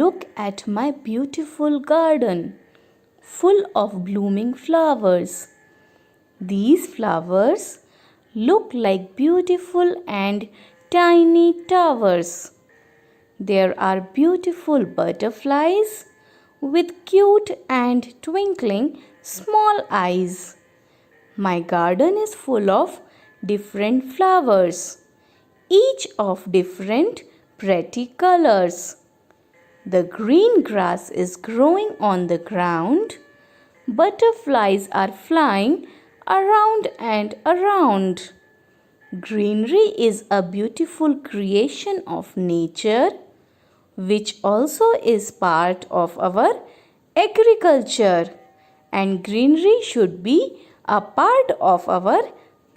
Look at my beautiful garden, full of blooming flowers. These flowers look like beautiful and tiny towers. There are beautiful butterflies with cute and twinkling small eyes. My garden is full of different flowers, each of different pretty colors. The green grass is growing on the ground. Butterflies are flying around and around. Greenery is a beautiful creation of nature, which also is part of our agriculture, and greenery should be a part of our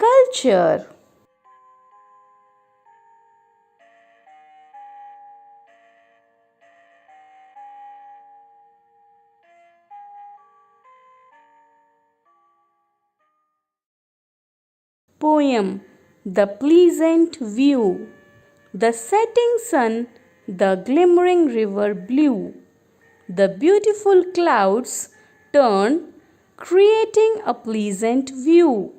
culture. Poem The Pleasant View. The setting sun, the glimmering river blue, the beautiful clouds turn, creating a pleasant view.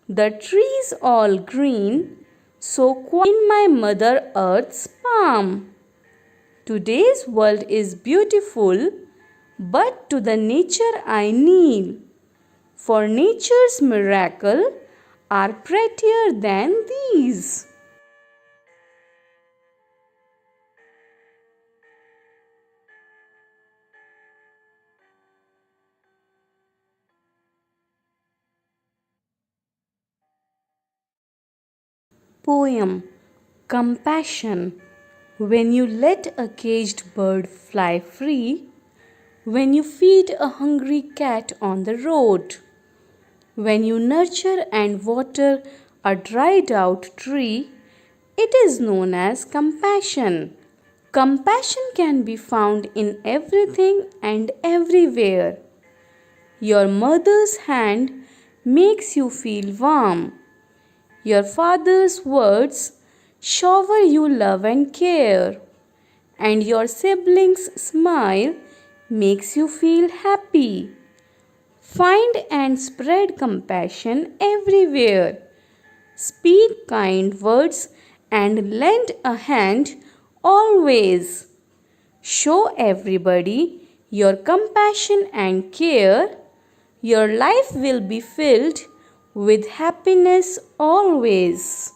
The trees all green, so quiet in my Mother Earth's palm. Today's world is beautiful, but to the nature I kneel, for nature's miracle are prettier than these. Poem Compassion. When you let a caged bird fly free, when you feed a hungry cat on the road, when you nurture and water a dried out tree, it is known as compassion. Compassion can be found in everything and everywhere. Your mother's hand makes you feel warm. Your father's words shower you love and care. And your siblings' smile makes you feel happy. Find and spread compassion everywhere. Speak kind words and lend a hand always. Show everybody your compassion and care. Your life will be filled with happiness always.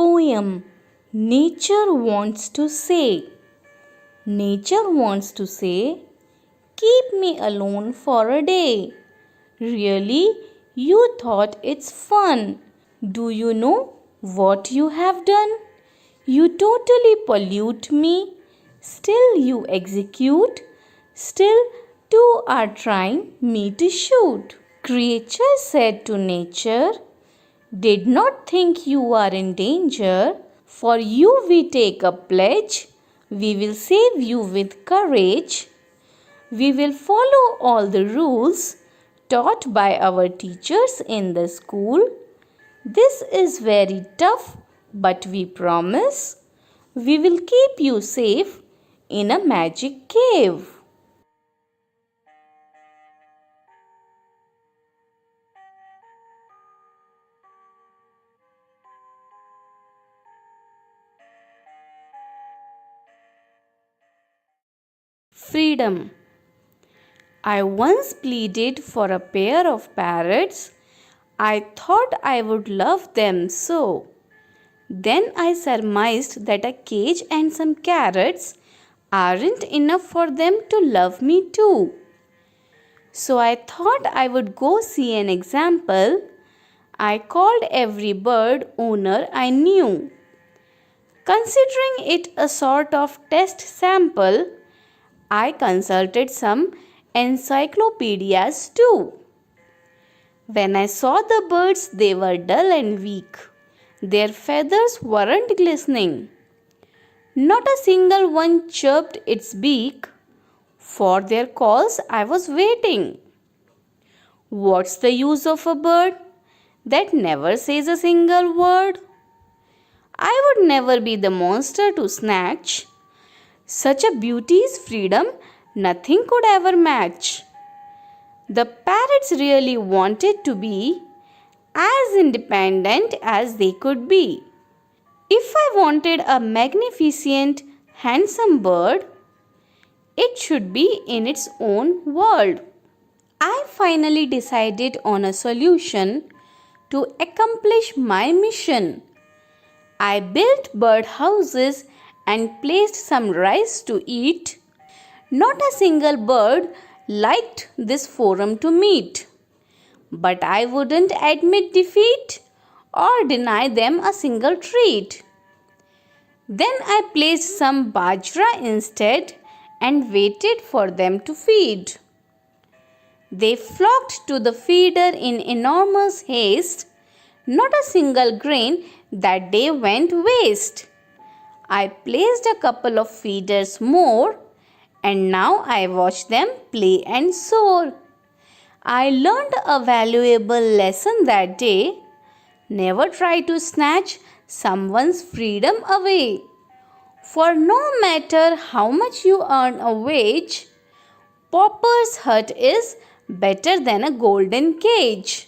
Poem Nature wants to say. Nature wants to say, keep me alone for a day. Really, you thought it's fun. Do you know what you have done? You totally pollute me. Still you execute. Still two are trying me to shoot. Creature said to nature, did not think you are in danger. For you we take a pledge. We will save you with courage. We will follow all the rules taught by our teachers in the school. This is very tough, but we promise we will keep you safe in a magic cave. Freedom. I once pleaded for a pair of parrots. I thought I would love them so. Then I surmised that a cage and some carrots aren't enough for them to love me too. So I thought I would go see an example. I called every bird owner I knew. Considering it a sort of test sample, I consulted some encyclopedias too. When I saw the birds, they were dull and weak. Their feathers weren't glistening. Not a single one chirped its beak. For their calls I was waiting. What's the use of a bird that never says a single word? I would never be the monster to snatch. Such a beauty's freedom nothing could ever match. The parrots really wanted to be as independent as they could be. If I wanted a magnificent, handsome bird, it should be in its own world. I finally decided on a solution to accomplish my mission. I built bird houses and placed some rice to eat. Not a single bird liked this forum to meet. But I wouldn't admit defeat or deny them a single treat. Then I placed some bajra instead and waited for them to feed. They flocked to the feeder in enormous haste. Not a single grain that day went waste. I placed a couple of feeders more, and now I watch them play and soar. I learned a valuable lesson that day. Never try to snatch someone's freedom away. For no matter how much you earn a wage, pauper's hut is better than a golden cage.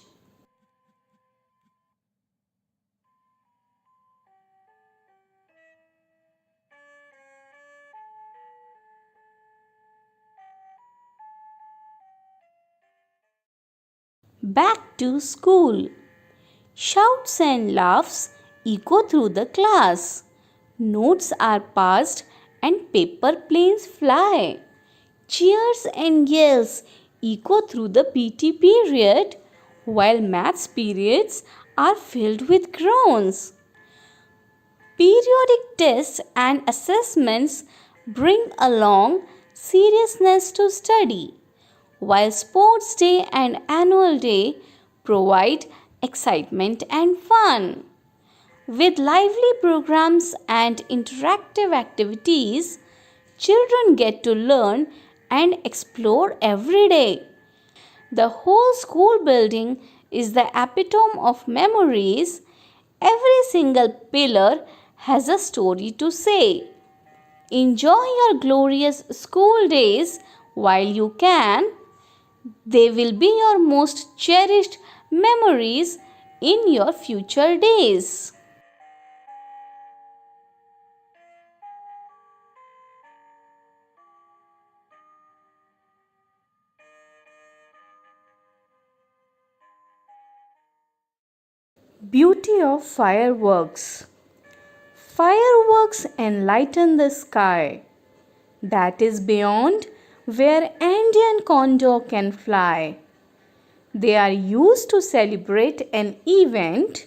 Back to school. Shouts and laughs echo through the class. Notes are passed and paper planes fly. Cheers and yells echo through the PT period, while maths periods are filled with groans. Periodic tests and assessments bring along seriousness to study, while sports day and annual day provide excitement and fun. With lively programs and interactive activities, children get to learn and explore every day. The whole school building is the epitome of memories. Every single pillar has a story to say. Enjoy your glorious school days while you can. They will be your most cherished memories in your future days. Beauty of fireworks. Fireworks enlighten the sky. That is beyond where Andean condor can fly. They are used to celebrate an event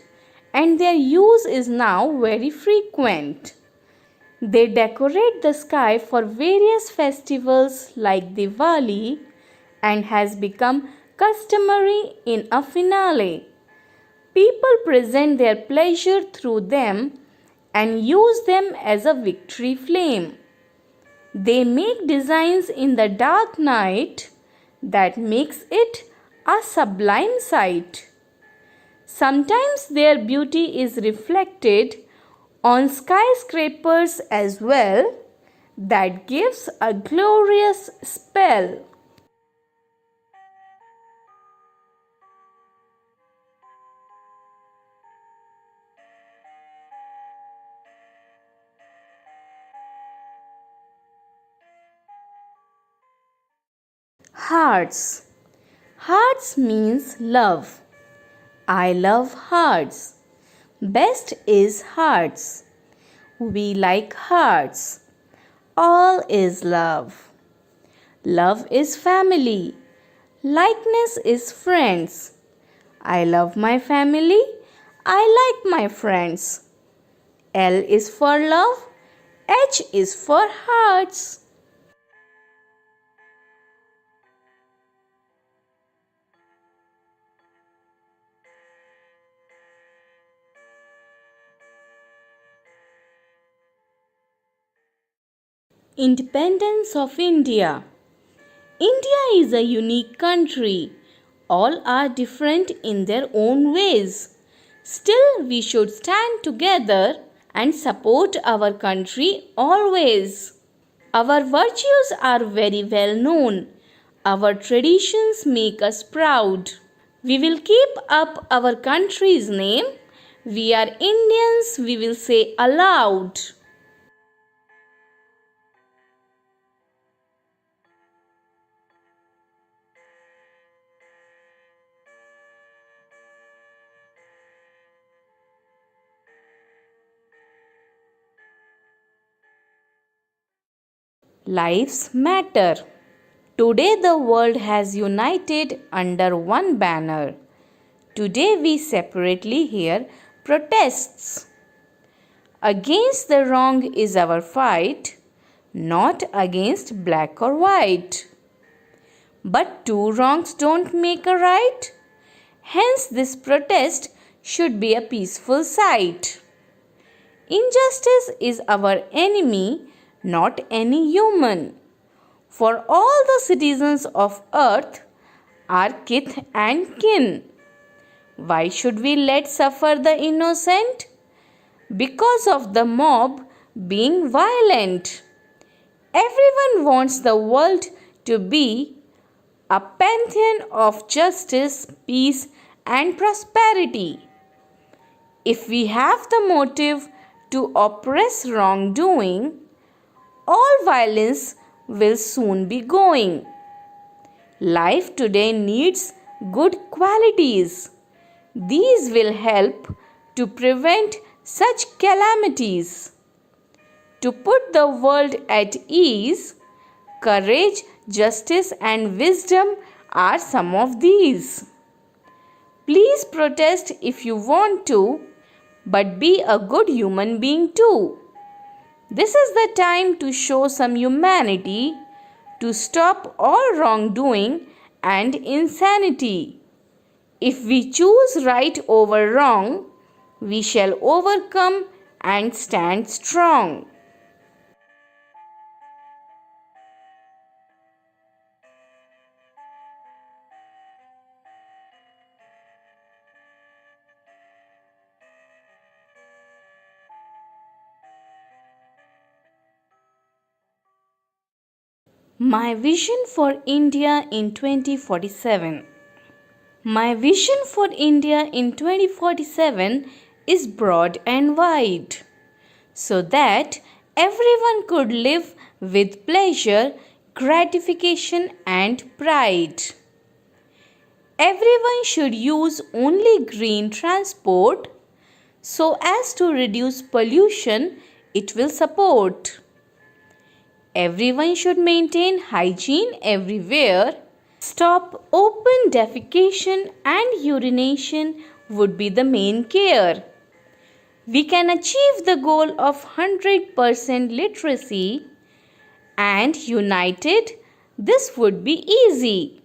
and their use is now very frequent. They decorate the sky for various festivals like Diwali and has become customary in a finale. People present their pleasure through them and use them as a victory flame. They make designs in the dark night that makes it a sublime sight. Sometimes their beauty is reflected on skyscrapers as well, that gives a glorious spell. Hearts. Hearts means love. I love hearts. Best is hearts. We like hearts. All is love. Love is family. Likeness is friends. I love my family. I like my friends. L is for love. H is for hearts. Independence of India. India is a unique country. All are different in their own ways. Still, we should stand together and support our country always. Our virtues are very well known. Our traditions make us proud. We will keep up our country's name. We are Indians, we will say aloud. Lives matter. Today the world has united under one banner. Today we separately hear protests. Against the wrong is our fight, not against black or white. But two wrongs don't make a right. Hence this protest should be a peaceful sight. Injustice is our enemy, not any human. For all the citizens of earth are kith and kin. Why should we let suffer the innocent? Because of the mob being violent. Everyone wants the world to be a pantheon of justice, peace, and prosperity. If we have the motive to oppress wrongdoing, all violence will soon be going. Life today needs good qualities. These will help to prevent such calamities. To put the world at ease, courage, justice, and wisdom are some of these. Please protest if you want to, but be a good human being too. This is the time to show some humanity, to stop all wrongdoing and insanity. If we choose right over wrong, we shall overcome and stand strong. My vision for India in 2047. My vision for India in 2047 is broad and wide, so that everyone could live with pleasure, gratification, and pride. Everyone should use only green transport so as to reduce pollution it will support. Everyone should maintain hygiene everywhere. Stop open defecation and urination would be the main care. We can achieve the goal of 100% literacy, and united this would be easy.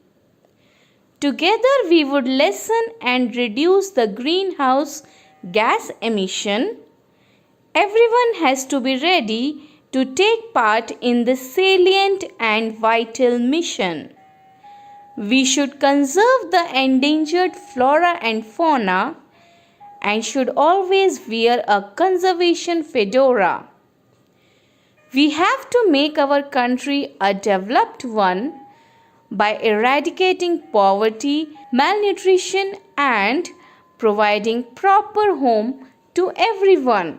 Together we would lessen and reduce the greenhouse gas emission. Everyone has to be ready to take part in this salient and vital mission. We should conserve the endangered flora and fauna and should always wear a conservation fedora. We have to make our country a developed one by eradicating poverty, malnutrition, and providing proper home to everyone.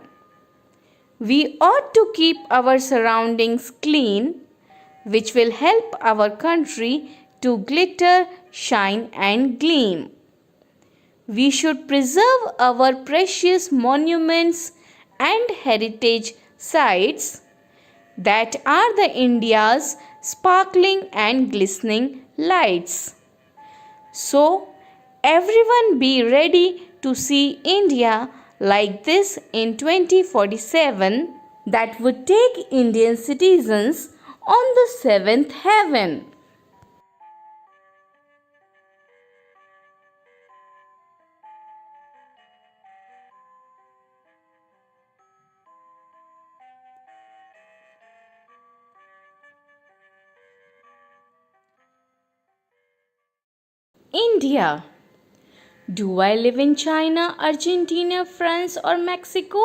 We ought to keep our surroundings clean, which will help our country to glitter, shine, and gleam. We should preserve our precious monuments and heritage sites that are the India's sparkling and glistening lights. So, everyone be ready to see India like this in 2047 that would take Indian citizens on the seventh heaven. India. Do I live in China, Argentina, France, or Mexico?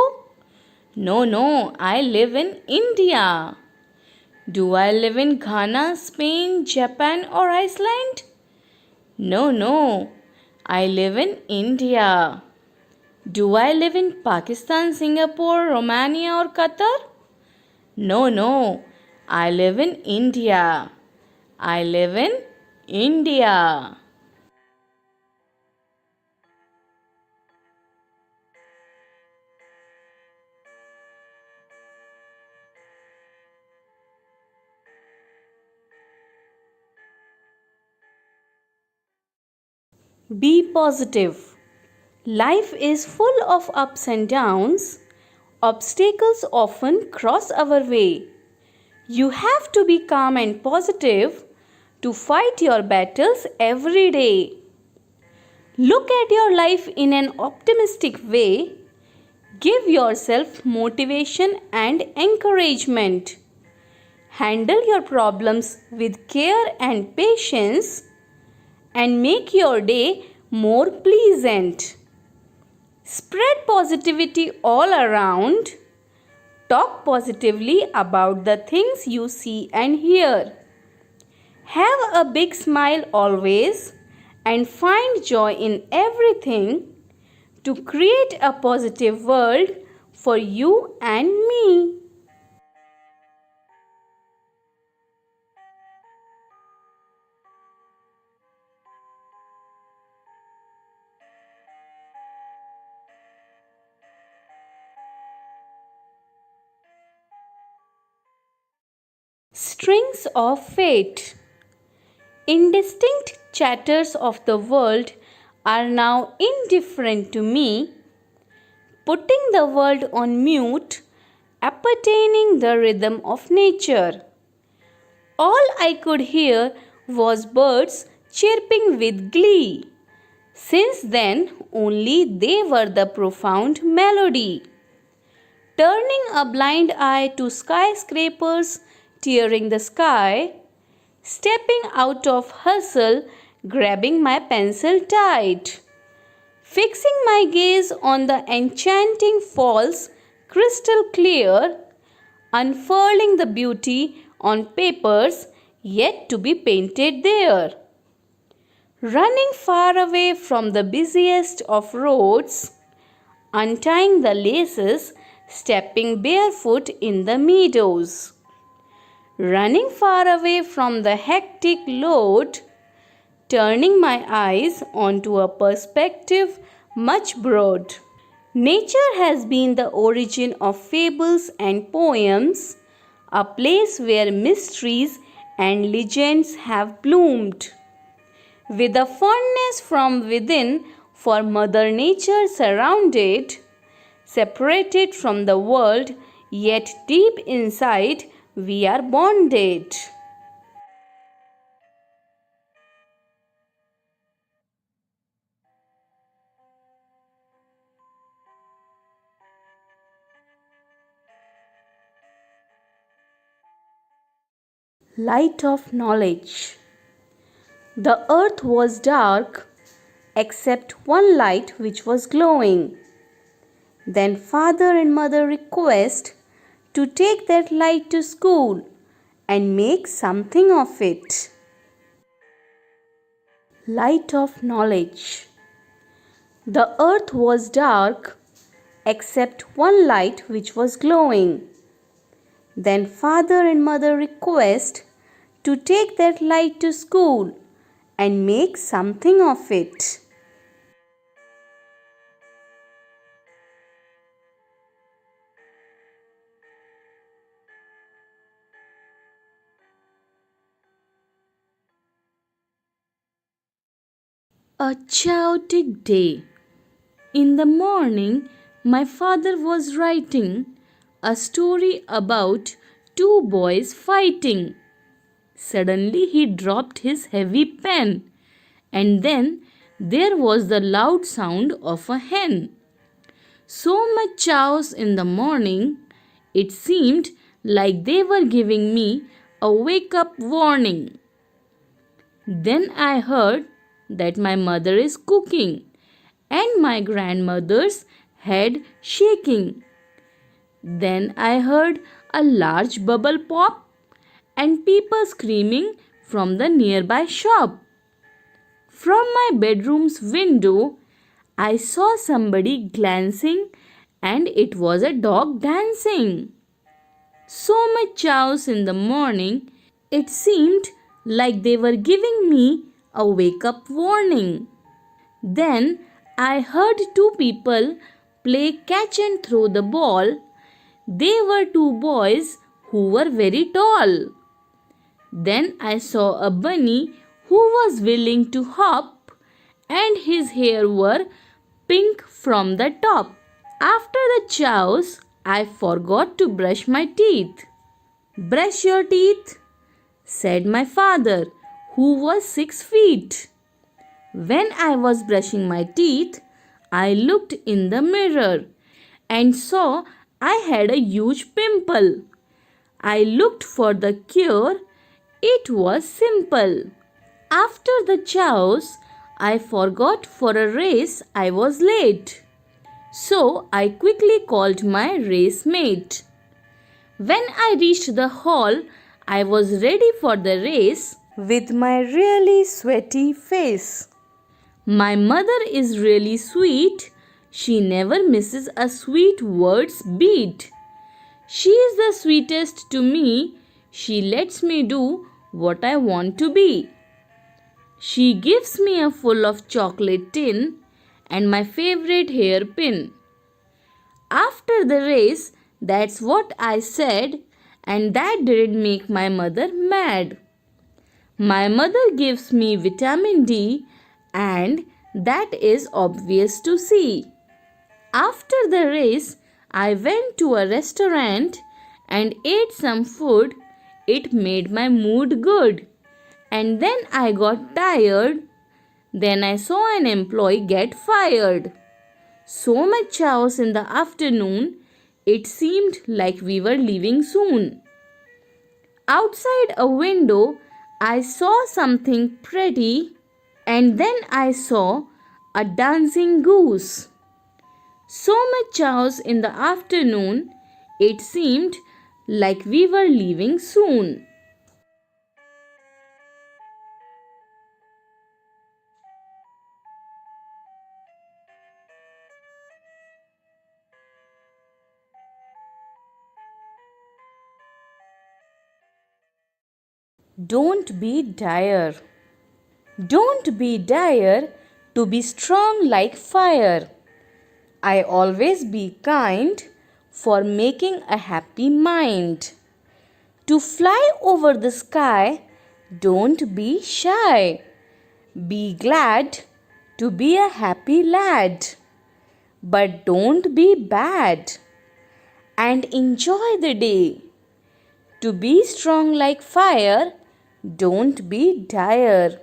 No, no, I live in India. Do I live in Ghana, Spain, Japan, or Iceland? No, no, I live in India. Do I live in Pakistan, Singapore, Romania, or Qatar? No, no, I live in India. I live in India. Be positive. Life is full of ups and downs. Obstacles often cross our way. You have to be calm and positive to fight your battles every day. Look at your life in an optimistic way. Give yourself motivation and encouragement. Handle your problems with care and patience and make your day more pleasant. Spread positivity all around. Talk positively about the things you see and hear. Have a big smile always and find joy in everything to create a positive world for you and me. Strings of fate. Indistinct chatters of the world are now indifferent to me, putting the world on mute, appertaining the rhythm of nature. All I could hear was birds chirping with glee. Since then, only they were the profound melody. Turning a blind eye to skyscrapers tearing the sky, stepping out of hustle, grabbing my pencil tight, fixing my gaze on the enchanting falls crystal clear, unfurling the beauty on papers yet to be painted there. Running far away from the busiest of roads, untying the laces, stepping barefoot in the meadows. Running far away from the hectic load, turning my eyes onto a perspective much broad. Nature has been the origin of fables and poems, a place where mysteries and legends have bloomed. With a fondness from within for Mother Nature surrounded, separated from the world, yet deep inside we are bonded. Light of knowledge. The earth was dark except one light which was glowing. Then father and mother request to take that light to school and make something of it. Light of knowledge. The earth was dark except one light which was glowing. Then father and mother request to take that light to school and make something of it. A chaotic day. In the morning, my father was writing a story about two boys fighting. Suddenly, he dropped his heavy pen, and then there was the loud sound of a hen. So much chaos in the morning, it seemed like they were giving me a wake up warning. Then I heard that my mother is cooking, and my grandmother's head shaking. Then I heard a large bubble pop and people screaming from the nearby shop. From my bedroom's window, I saw somebody glancing, and it was a dog dancing. So much chaos in the morning, it seemed like they were giving me a wake up warning. Then I heard two people play catch and throw the ball. They were two boys who were very tall. Then I saw a bunny who was willing to hop, and his hair were pink from the top. After the chows, I forgot to brush my teeth. Brush your teeth, said my father, who was 6 feet. When I was brushing my teeth, I looked in the mirror and saw I had a huge pimple. I looked for the cure. It was simple. After the chows, I forgot for a race I was late. So I quickly called my race mate. When I reached the hall, I was ready for the race with my really sweaty face. My mother is really sweet. She never misses a sweet word's beat. She is the sweetest to me. She lets me do what I want to be. She gives me a full of chocolate tin and my favorite hairpin. After the race, that's what I said, and that didn't make my mother mad. My mother gives me vitamin D, and that is obvious to see. After the race, I went to a restaurant and ate some food. It made my mood good. And then I got tired. Then I saw an employee get fired. So much chaos in the afternoon, it seemed like we were leaving soon. Outside a window, I saw something pretty, and then I saw a dancing goose. So much chaos in the afternoon, it seemed like we were leaving soon. Don't be dire. Don't be dire to be strong like fire. I always be kind for making a happy mind. To fly over the sky, don't be shy. Be glad to be a happy lad. But don't be bad. And enjoy the day. To be strong like fire, don't be dire.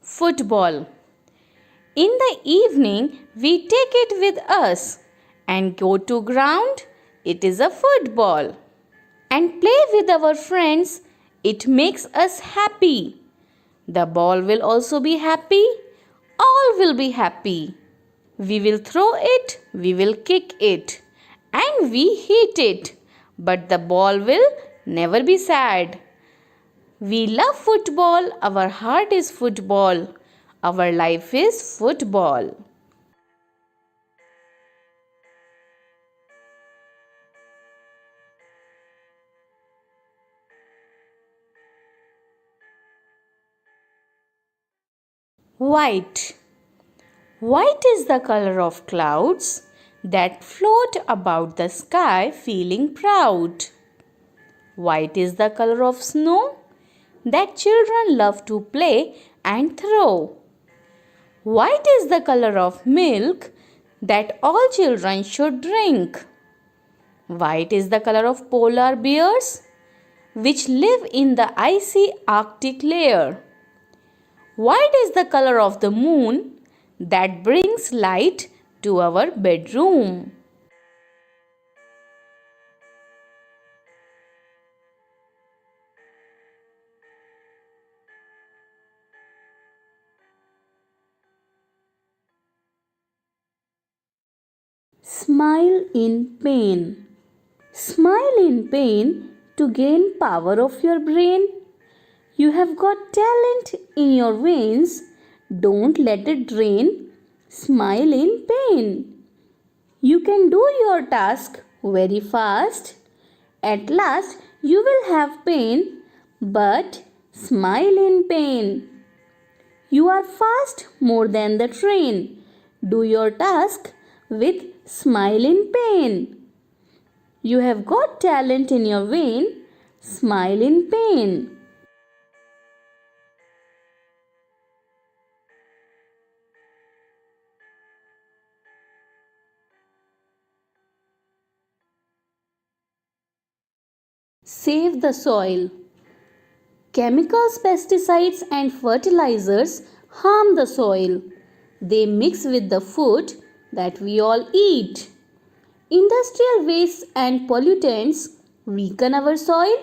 Football. In the evening, we take it with us and go to ground. It is a football. And play with our friends. It makes us happy. The ball will also be happy. All will be happy. We will throw it, we will kick it, and we hit it. But the ball will never be sad. We love football. Our heart is football. Our life is football. White. White is the color of clouds that float about the sky feeling proud. White is the color of snow that children love to play and throw. White is the color of milk that all children should drink. White is the color of polar bears which live in the icy Arctic layer. White is the color of the moon that brings light to our bedroom. Smile in pain. Smile in pain to gain power of your brain. You have got talent in your veins. Don't let it drain. Smile in pain. You can do your task very fast. At last, you will have pain, but smile in pain. You are fast more than the train. Do your task with smile in pain. You have got talent in your vein. Smile in pain. Save the soil. Chemicals, pesticides, and fertilizers harm the soil. They mix with the food that we all eat. Industrial wastes and pollutants weaken our soil.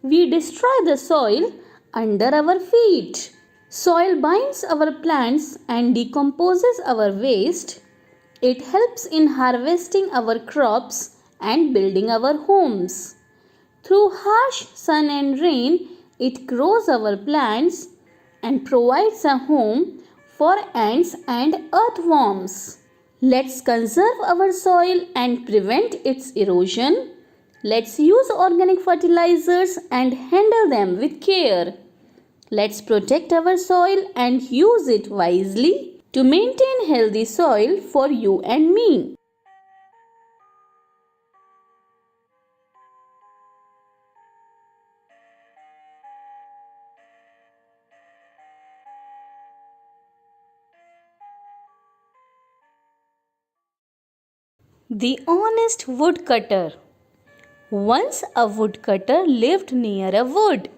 We destroy the soil under our feet. Soil binds our plants and decomposes our waste. It helps in harvesting our crops and building our homes. Through harsh sun and rain, it grows our plants and provides a home for ants and earthworms. Let's conserve our soil and prevent its erosion. Let's use organic fertilizers and handle them with care. Let's protect our soil and use it wisely to maintain healthy soil for you and me. The honest woodcutter. Once a woodcutter lived near a wood.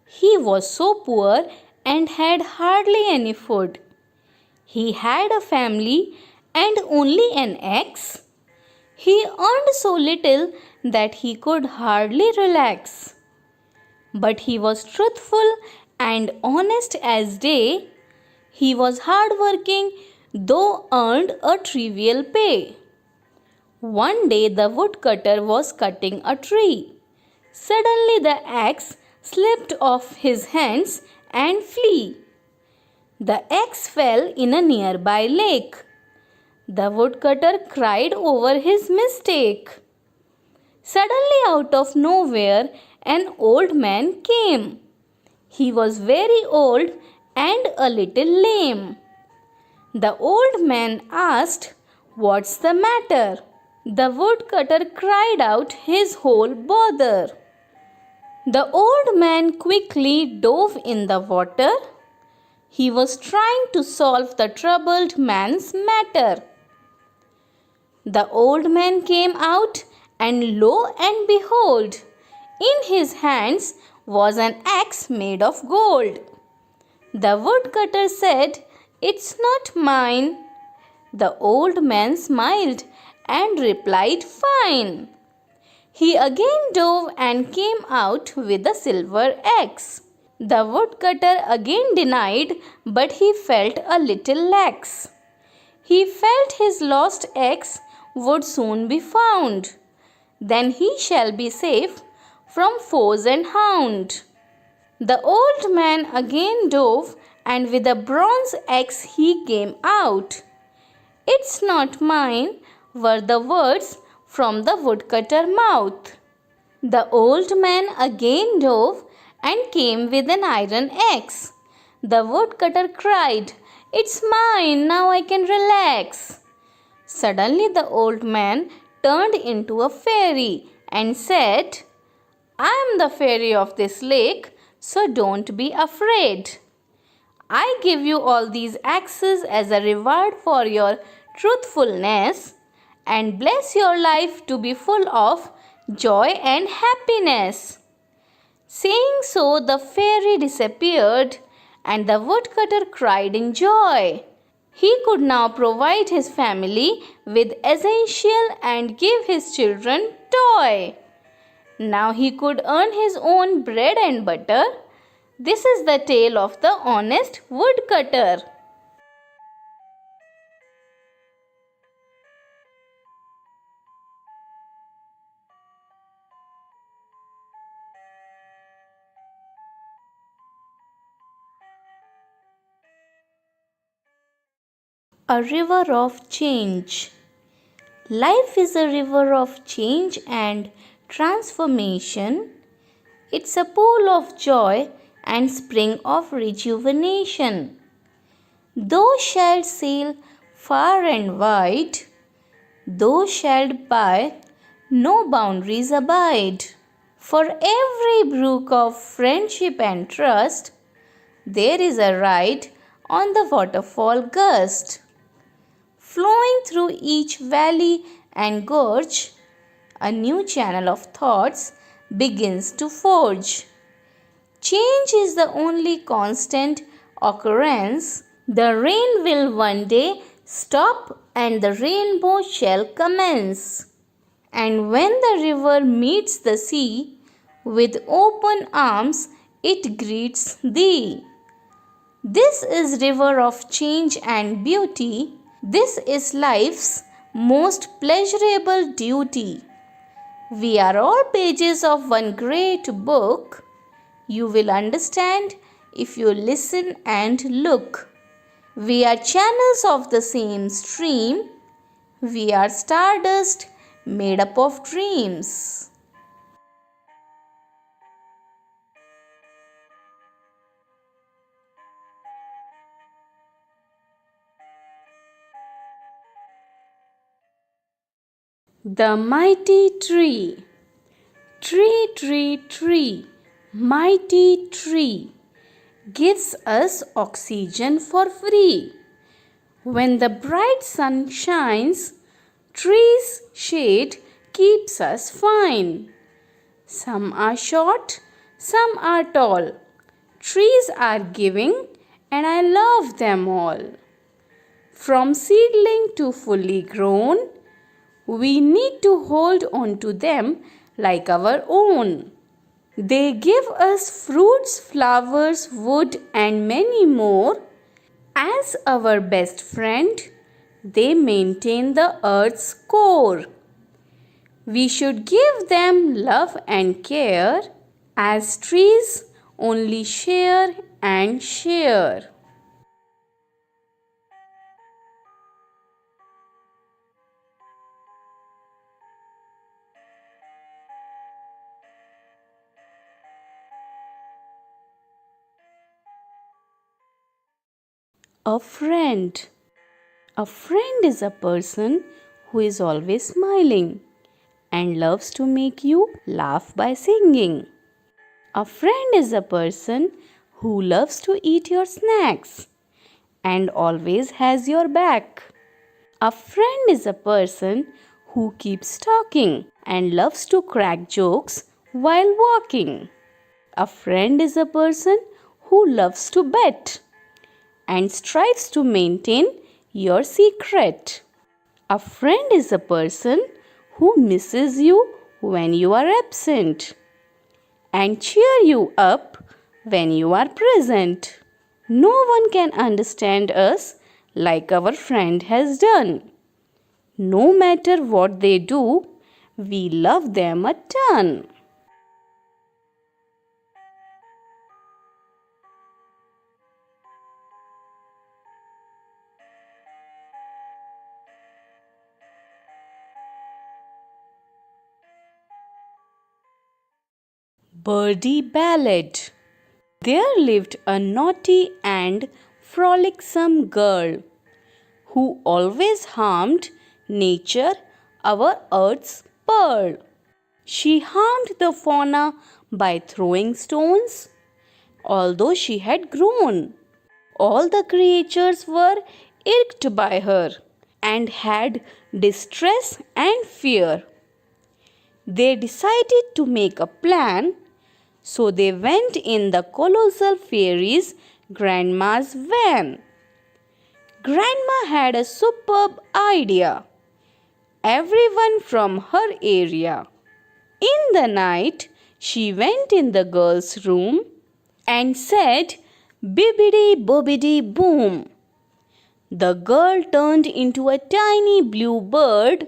He was so poor and had hardly any food. He had a family and only an axe. He earned so little that he could hardly relax. But he was truthful and honest as day. He was hardworking, though earned a trivial pay. One day the woodcutter was cutting a tree. Suddenly the axe slipped off his hands and flew. The axe fell in a nearby lake. The woodcutter cried over his mistake. Suddenly, out of nowhere, an old man came. He was very old and a little lame. The old man asked, "What's the matter?" The woodcutter cried out his whole bother. The old man quickly dove in the water. He was trying to solve the troubled man's matter. The old man came out, and lo and behold, in his hands was an axe made of gold. The woodcutter said, "It's not mine." The old man smiled and replied, "Fine." He again dove and came out with a silver axe. The woodcutter again denied, but he felt a little lax. He felt his lost axe would soon be found. Then he shall be safe from foes and hound. The old man again dove, and with a bronze axe he came out. "It's not mine," were the words from the woodcutter's mouth. The old man again dove and came with an iron axe. The woodcutter cried, "It's mine, now I can relax." Suddenly the old man turned into a fairy and said, "I am the fairy of this lake, so don't be afraid. I give you all these axes as a reward for your truthfulness and bless your life to be full of joy and happiness." Saying so, the fairy disappeared, and the woodcutter cried in joy. He could now provide his family with essential and give his children toy. Now he could earn his own bread and butter. This is the tale of the honest woodcutter. A river of change. Life is a river of change and transformation. It's a pool of joy and spring of rejuvenation. Thou shalt sail far and wide, thou shalt by no boundaries abide. For every brook of friendship and trust, there is a ride on the waterfall gust. Flowing through each valley and gorge, a new channel of thoughts begins to forge. Change is the only constant occurrence. The rain will one day stop and the rainbow shall commence. And when the river meets the sea, with open arms it greets thee. This is river of change and beauty. This is life's most pleasurable duty. We are all pages of one great book. You will understand if you listen and look. We are channels of the same stream. We are stardust made up of dreams. The mighty tree. Tree, tree, tree, mighty tree, gives us oxygen for free. When the bright sun shines, trees' shade keeps us fine. Some are short, some are tall. Trees are giving, and I love them all. From seedling to fully grown, we need to hold on to them like our own. They give us fruits, flowers, wood, and many more. As our best friend, they maintain the earth's core. We should give them love and care, as trees only share and share. A friend. A friend is a person who is always smiling and loves to make you laugh by singing. A friend is a person who loves to eat your snacks and always has your back. A friend is a person who keeps talking and loves to crack jokes while walking. A friend is a person who loves to bet and strives to maintain your secret. A friend is a person who misses you when you are absent and cheer you up when you are present. No one can understand us like our friend has done. No matter what they do, we love them a ton. Birdie Ballad. There lived a naughty and frolicsome girl who always harmed nature, our earth's pearl. She harmed the fauna by throwing stones, although she had grown. All the creatures were irked by her and had distress and fear. They decided to make a plan, so they went in the colossal fairies Grandma's van. Grandma had a superb idea. Everyone from her area. In the night, she went in the girl's room and said, "Bibbidi bobbidi boom." The girl turned into a tiny blue bird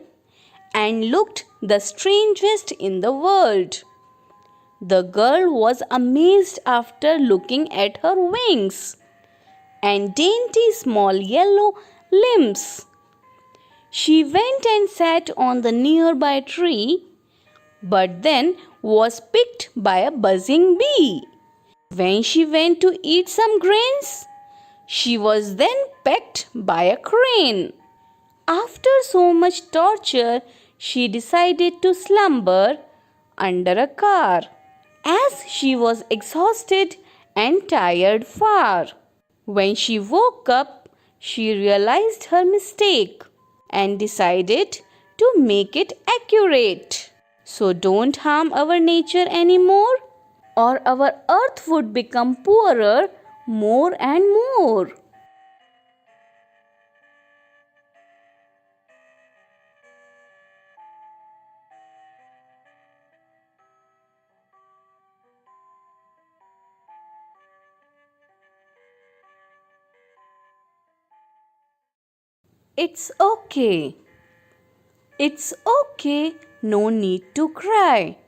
and looked the strangest in the world. The girl was amazed after looking at her wings and dainty small yellow limbs. She went and sat on the nearby tree, but then was picked by a buzzing bee. When she went to eat some grains, she was then pecked by a crane. After so much torture, she decided to slumber under a car, as she was exhausted and tired far. When she woke up, she realized her mistake and decided to make it accurate. So don't harm our nature anymore, or our earth would become poorer more and more. It's okay. It's okay. No need to cry.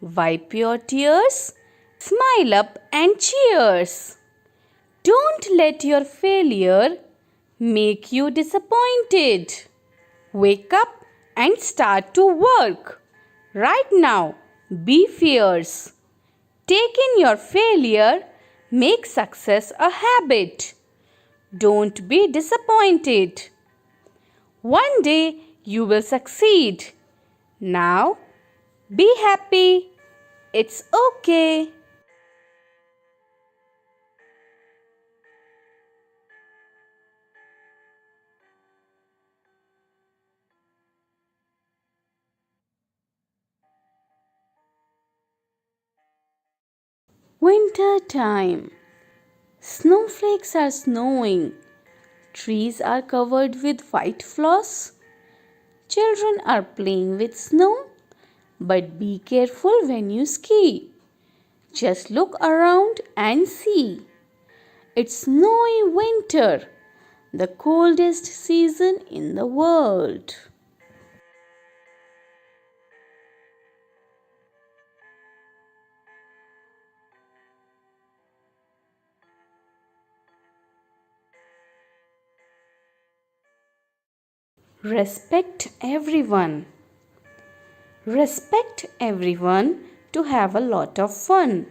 Wipe your tears. Smile up and cheers. Don't let your failure make you disappointed. Wake up and start to work. Right now, be fierce. Take in your failure. Make success a habit. Don't be disappointed. One day you will succeed. Now, be happy. It's okay. Winter time. Snowflakes are snowing. Trees are covered with white floss. Children are playing with snow. But be careful when you ski. Just look around and see. It's snowy winter, the coldest season in the world. Respect everyone. Respect everyone to have a lot of fun,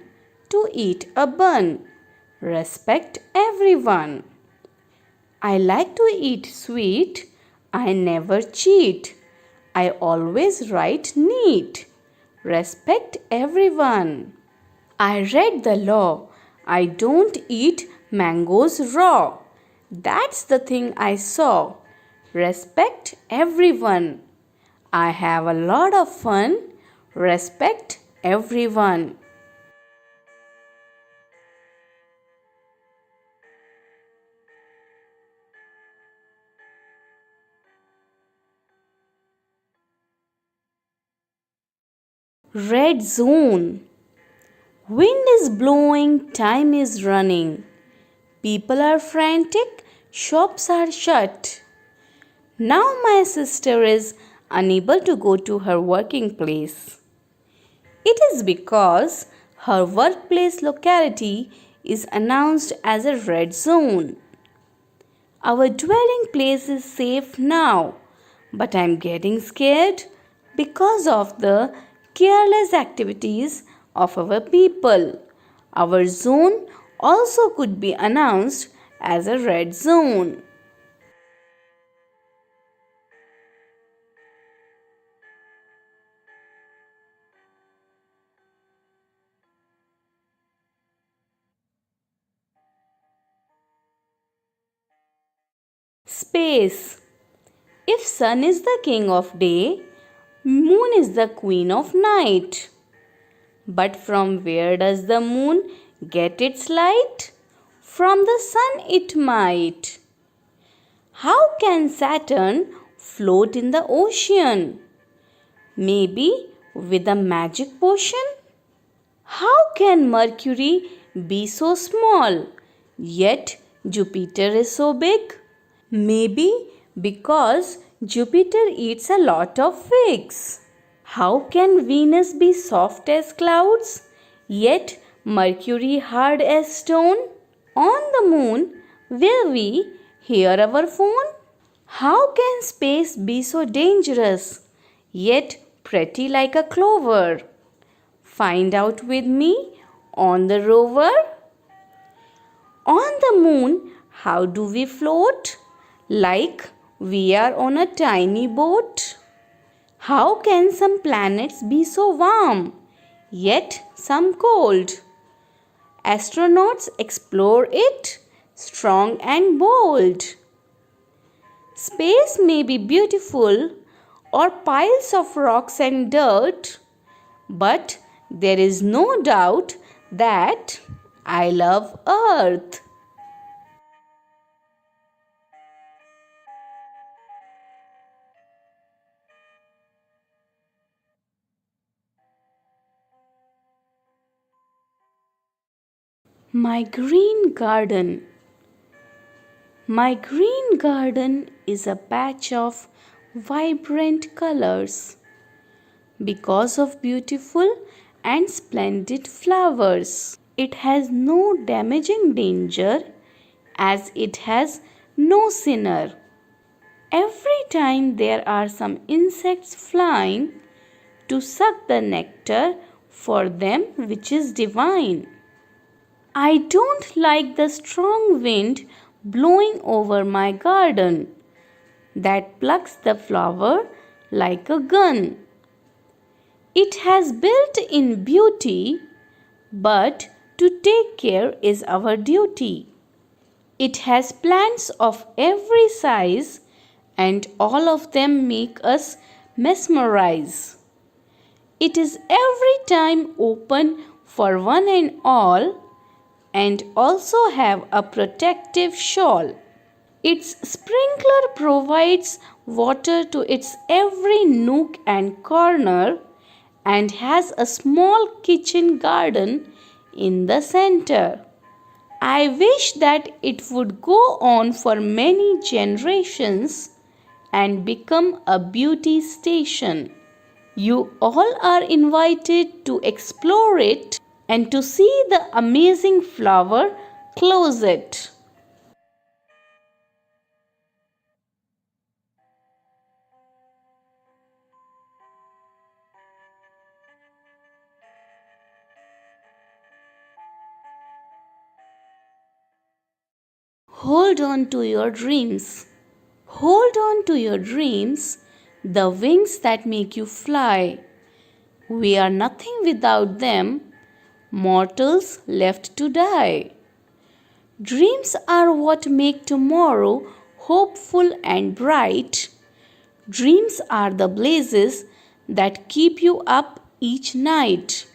to eat a bun. Respect everyone. I like to eat sweet. I never cheat. I always write neat. Respect everyone. I read the law. I don't eat mangoes raw. That's the thing I saw. Respect everyone. I have a lot of fun. Respect everyone. Red zone. Wind is blowing, time is running. People are frantic, shops are shut. Now my sister is unable to go to her working place. It is because her workplace locality is announced as a red zone. Our dwelling place is safe now, but I'm getting scared because of the careless activities of our people. Our zone also could be announced as a red zone. Space. If sun is the king of day, moon is the queen of night. But from where does the moon get its light? from the sun it might. How can Saturn float in the ocean? Maybe with a magic potion? How can Mercury be so small, yet Jupiter is so big? Maybe because Jupiter eats a lot of figs. How can Venus be soft as clouds, yet Mercury hard as stone? On the moon, will we hear our phone? How can space be so dangerous, yet pretty like a clover? Find out with me on the rover. On the moon, how do we float? Like we are on a tiny boat. How can some planets be so warm, yet some cold? Astronauts explore it, strong and bold. Space may be beautiful or piles of rocks and dirt, but there is no doubt that I love Earth. My green garden. My green garden is a patch of vibrant colors because of beautiful and splendid flowers. It has no damaging danger as it has no sinner. Every time there are some insects flying to suck the nectar for them which is divine. I don't like the strong wind blowing over my garden that plucks the flower like a gun. It has built in beauty, but to take care is our duty. It has plants of every size, and all of them make us mesmerize. It is every time open for one and all, and also have a protective shawl. Its sprinkler provides water to its every nook and corner and has a small kitchen garden in the center. I wish that it would go on for many generations and become a beauty station. You all are invited to explore it and to see the amazing flower closet. Hold on to your dreams. Hold on to your dreams, the wings that make you fly. We are nothing without them, mortals left to die. Dreams are what make tomorrow hopeful and bright. Dreams are the blazes that keep you up each night.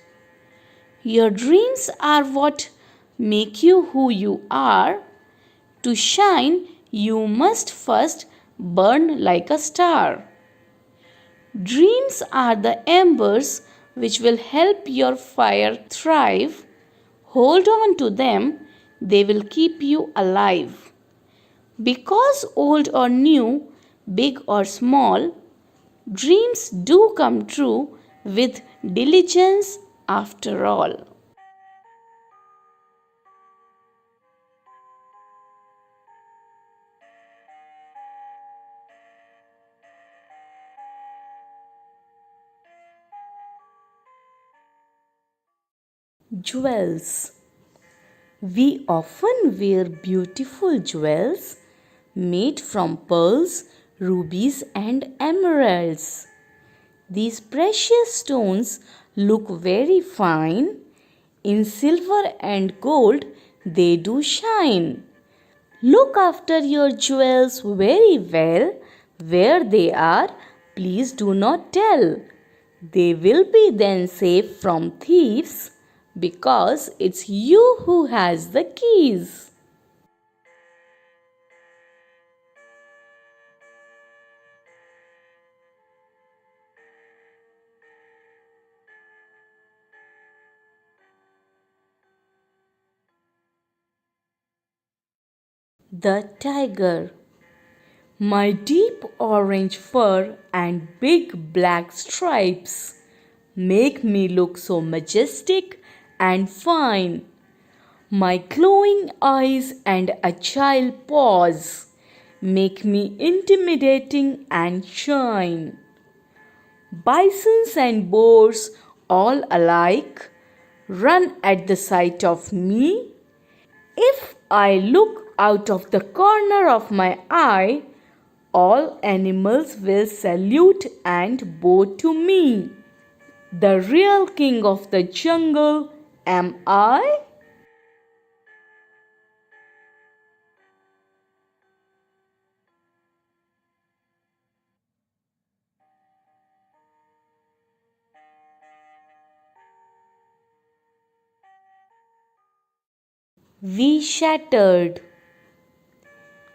Your dreams are what make you who you are. To shine, you must first burn like a star. Dreams are the embers which will help your fire thrive. Hold on to them, they will keep you alive. Because old or new, big or small, dreams do come true with diligence after all. Jewels. We often wear beautiful jewels made from pearls, rubies, and emeralds. These precious stones look very fine. In silver and gold, they do shine. Look after your jewels very well. Where they are, please do not tell. They will be then safe from thieves because it's you who has the keys. The tiger. My deep orange fur and big black stripes make me look so majestic and fine. My glowing eyes and agile paws make me intimidating and shine. Bisons and boars, all alike, run at the sight of me. If I look out of the corner of my eye, all animals will salute and bow to me. The real king of the jungle am I? We shattered.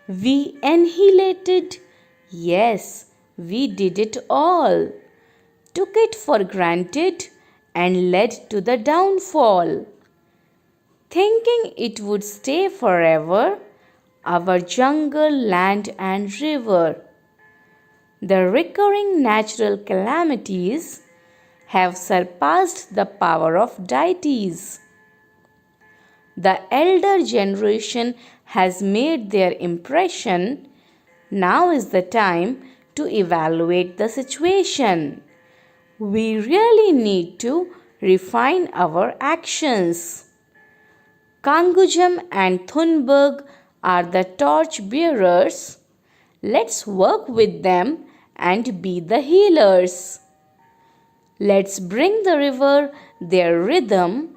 We annihilated. Yes, we did it all. Took it for granted and led to the downfall. Thinking it would stay forever, our jungle, land, and river. The recurring natural calamities have surpassed the power of deities. The elder generation has made their impression. Now is the time to evaluate the situation. We really need to refine our actions. Kangujam and Thunberg are the torch bearers. Let's work with them and be the healers. Let's bring the river their rhythm.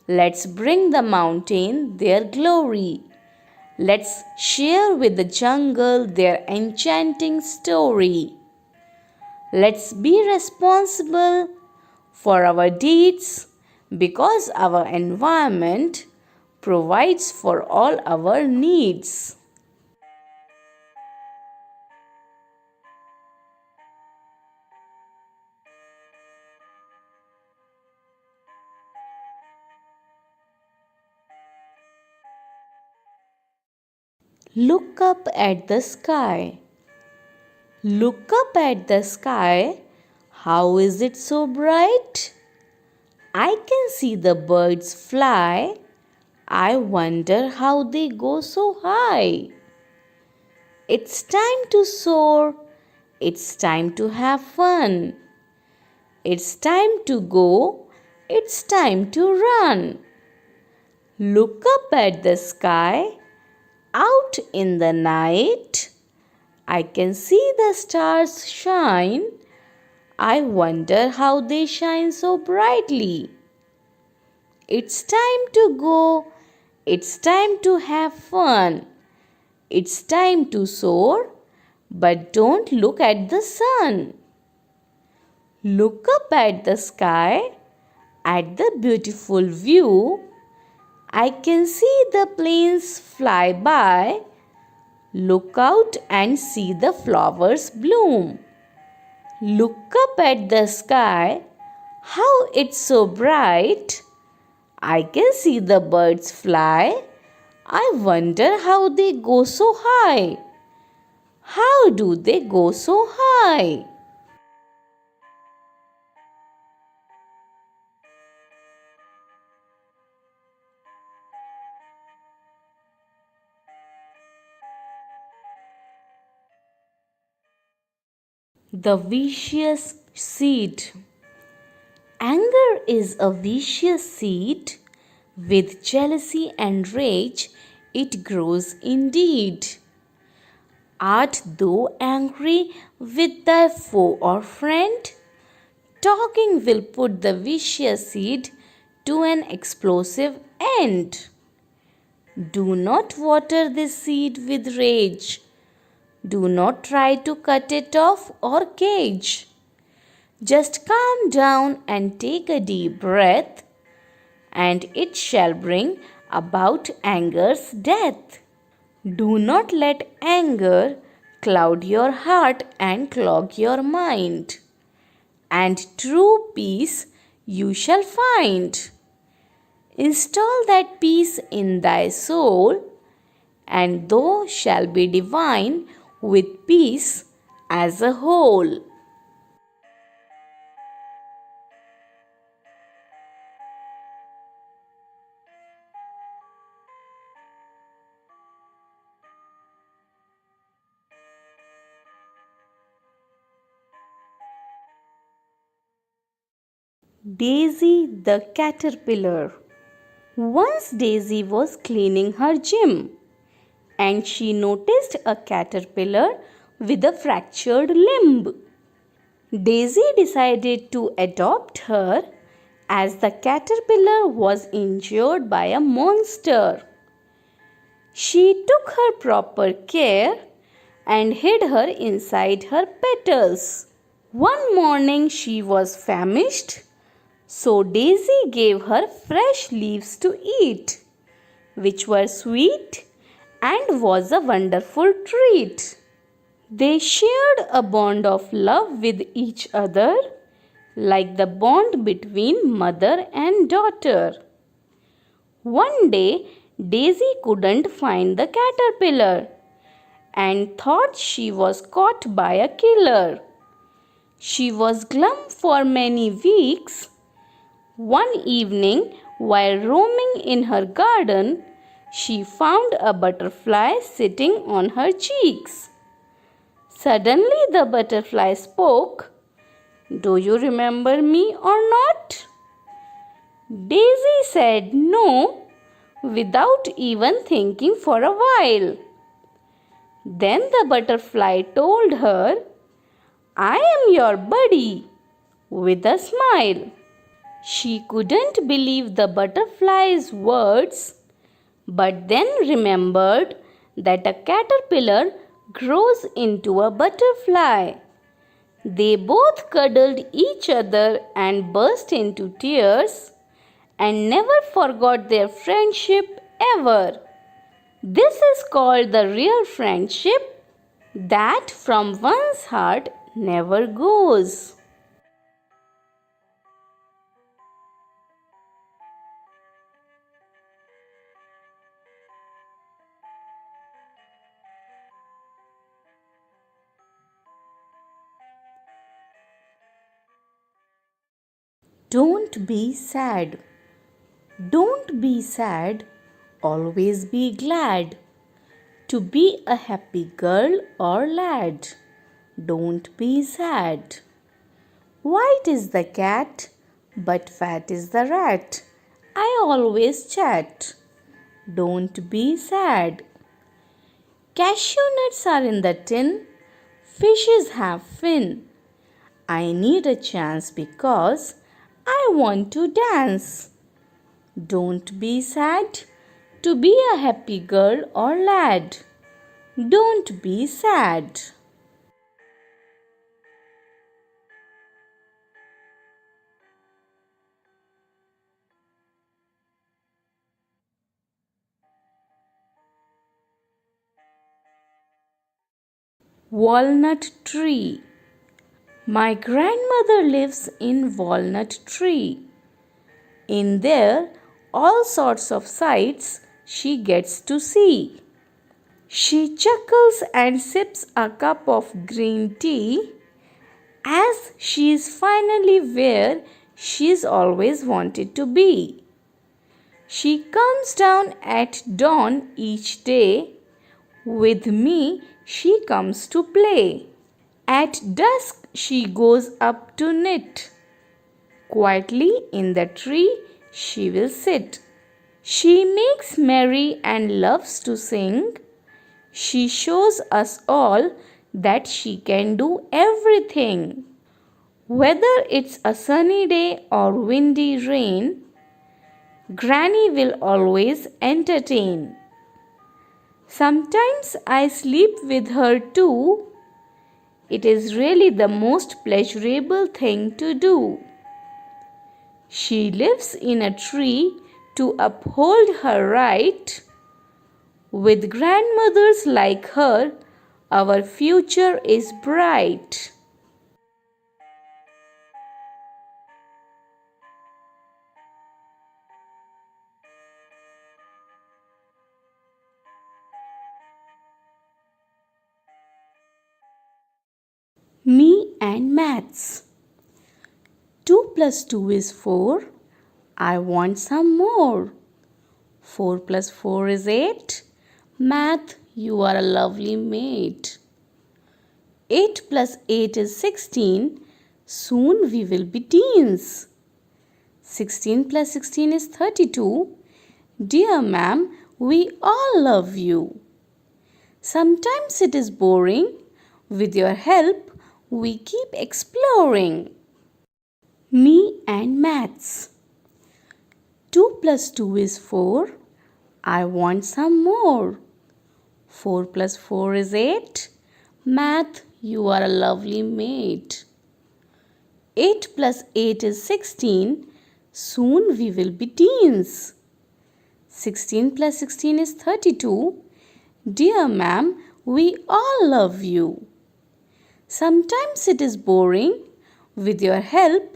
Let's bring the mountain their glory. Let's share with the jungle their enchanting story. Let's be responsible for our deeds because our environment provides for all our needs. Look up at the sky. Look up at the sky. How is it so bright? I can see the birds fly. I wonder how they go so high. It's time to soar. It's time to have fun. It's time to go. It's time to run. Look up at the sky. Out in the night, I can see the stars shine. I wonder how they shine so brightly. It's time to go. It's time to have fun. It's time to soar, but don't look at the sun. Look up at the sky, at the beautiful view. I can see the planes fly by. Look out and see the flowers bloom. Look up at the sky. How it's so bright. I can see the birds fly. I wonder how they go so high. How do they go so high? The vicious seed. Anger is a vicious seed. With jealousy and rage, it grows indeed. Art thou angry with thy foe or friend? Talking will put the vicious seed to an explosive end. Do not water this seed with rage. Do not try to cut it off or cage. Just calm down and take a deep breath, and it shall bring about anger's death. Do not let anger cloud your heart and clog your mind, and true peace you shall find. Install that peace in thy soul, and thou shalt be divine with peace as a whole. Daisy the Caterpillar. Once Daisy was cleaning her gym and she noticed a caterpillar with a fractured limb. Daisy decided to adopt her as the caterpillar was injured by a monster. She took her proper care and hid her inside her petals. One morning she was famished, so Daisy gave her fresh leaves to eat, which were sweet and was a wonderful treat. They shared a bond of love with each other, like the bond between mother and daughter. One day, Daisy couldn't find the caterpillar and thought she was caught by a killer. She was glum for many weeks. One evening, while roaming in her garden, she found a butterfly sitting on her cheeks. Suddenly, the butterfly spoke, "Do you remember me or not?" Daisy said no without even thinking for a while. Then the butterfly told her, "I am your buddy," with a smile. She couldn't believe the butterfly's words, but then remembered that a caterpillar grows into a butterfly. They both cuddled each other and burst into tears and never forgot their friendship ever. This is called the real friendship that from one's heart never goes. Don't be sad. Don't be sad. Always be glad. To be a happy girl or lad. Don't be sad. White is the cat, but fat is the rat. I always chat. Don't be sad. Cashew nuts are in the tin. Fishes have fin. I need a chance because I want to dance. Don't be sad. To be a happy girl or lad. Don't be sad. Walnut tree. My grandmother lives in Walnut tree. In there, all sorts of sights she gets to see. She chuckles and sips a cup of green tea as she is finally where she's always wanted to be. She comes down at dawn each day. With me, she comes to play. At dusk, she goes up to knit. Quietly in the tree, she will sit. She makes merry and loves to sing. She shows us all that she can do everything. Whether it's a sunny day or windy rain, Granny will always entertain. Sometimes I sleep with her too. It is really the most pleasurable thing to do. She lives in a tree to uphold her right. With grandmothers like her, our future is bright. Me and maths. 2 plus 2 is 4. I want some more. 4 plus 4 is 8. Math, you are a lovely mate. 8 plus 8 is 16. Soon we will be teens. 16 plus 16 is 32. Dear ma'am, we all love you. Sometimes it is boring. With your help, we keep exploring. Me and maths. 2 plus 2 is 4. I want some more. 4 plus 4 is 8. Math, you are a lovely mate. 8 plus 8 is 16. Soon we will be teens. 16 plus 16 is 32. Dear ma'am, we all love you. Sometimes it is boring. With your help,